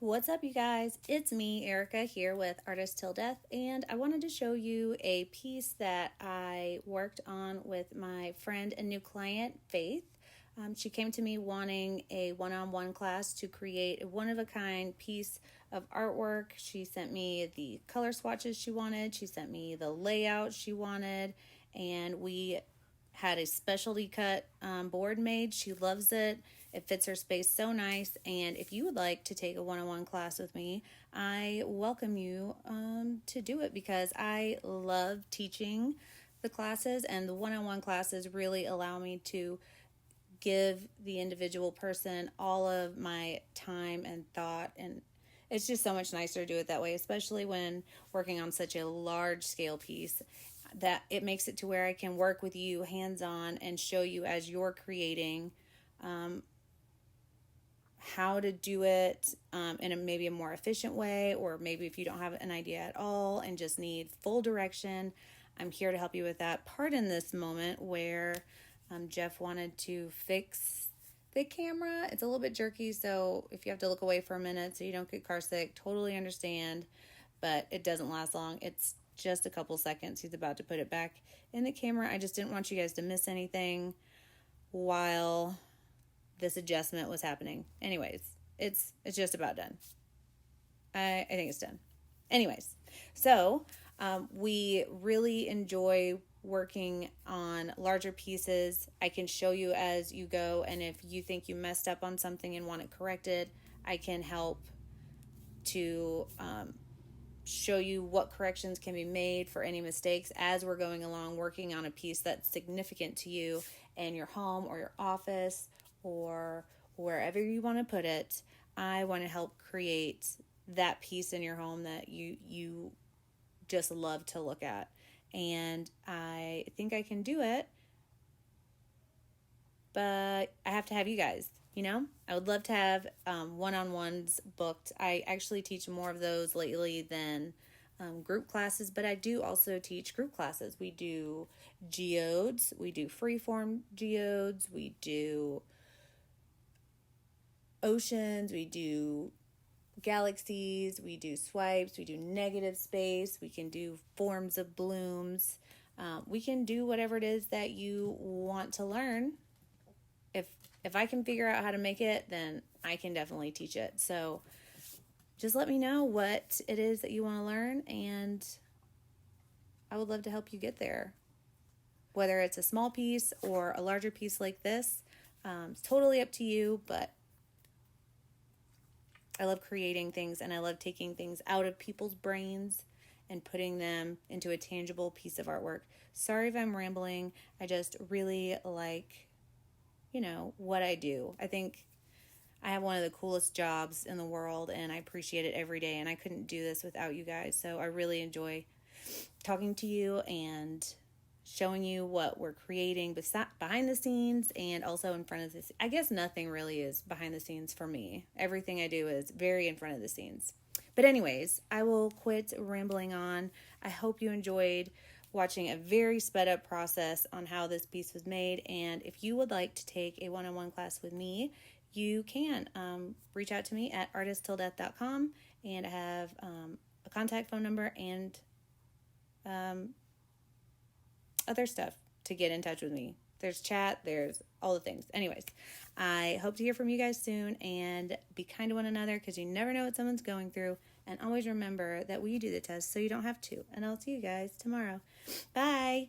What's up, you guys? It's me, Erica, here with Artist Till Death, and I wanted to show you a piece that I worked on with my friend and new client, Faith. She came to me wanting a one-on-one class to create a one-of-a-kind piece of artwork. She sent me the color swatches she wanted. She sent me the layout she wanted, and we had a specialty cut board made. She loves it. It fits her space so nice. And if you would like to take a one-on-one class with me, I welcome you to do it because I love teaching the classes, and the one-on-one classes really allow me to give the individual person all of my time and thought, and it's just so much nicer to do it that way, especially when working on such a large scale piece, that it makes it to where I can work with you hands-on and show you as you're creating how to do it in maybe a more efficient way, or maybe if you don't have an idea at all and just need full direction, I'm here to help you with that. Pardon this moment where Jeff wanted to fix the camera. It's a little bit jerky, so if you have to look away for a minute so you don't get car sick, totally understand, but it doesn't last long. It's just a couple seconds. He's about to put it back in the camera. I just didn't want you guys to miss anything while this adjustment was happening. Anyways, it's just about done. I think it's done. Anyways, so we really enjoy working on larger pieces. I can show you as you go, and if you think you messed up on something and want it corrected, I can help to show you what corrections can be made for any mistakes as we're going along working on a piece that's significant to you in your home or your office or wherever you want to put it. I want to help create that piece in your home that you just love to look at. And I think I can do it, but I have to have you guys, I would love to have one-on-ones booked. I actually teach more of those lately than group classes, but I do also teach group classes. We do geodes, we do freeform geodes, we do oceans, we do galaxies, we do swipes, we do negative space, we can do forms of blooms. We can do whatever it is that you want to learn. If I can figure out how to make it, then I can definitely teach it. So just let me know what it is that you want to learn, and I would love to help you get there. Whether it's a small piece or a larger piece like this, it's totally up to you, but I love creating things, and I love taking things out of people's brains and putting them into a tangible piece of artwork. Sorry if I'm rambling. I just really like what I do. I think I have one of the coolest jobs in the world, and I appreciate it every day, and I couldn't do this without you guys. So I really enjoy talking to you and showing you what we're creating behind the scenes and also in front of this. I guess nothing really is behind the scenes for me. Everything I do is very in front of the scenes. But anyways, I will quit rambling on. I hope you enjoyed watching a very sped up process on how this piece was made. And if you would like to take a one-on-one class with me, you can reach out to me at artisttilldeath.com, and I have a contact phone number and other stuff to get in touch with me. There's chat, there's all the things. Anyways, I hope to hear from you guys soon, and be kind to one another because you never know what someone's going through. And always remember that we do the test so you don't have to. And I'll see you guys tomorrow. Bye.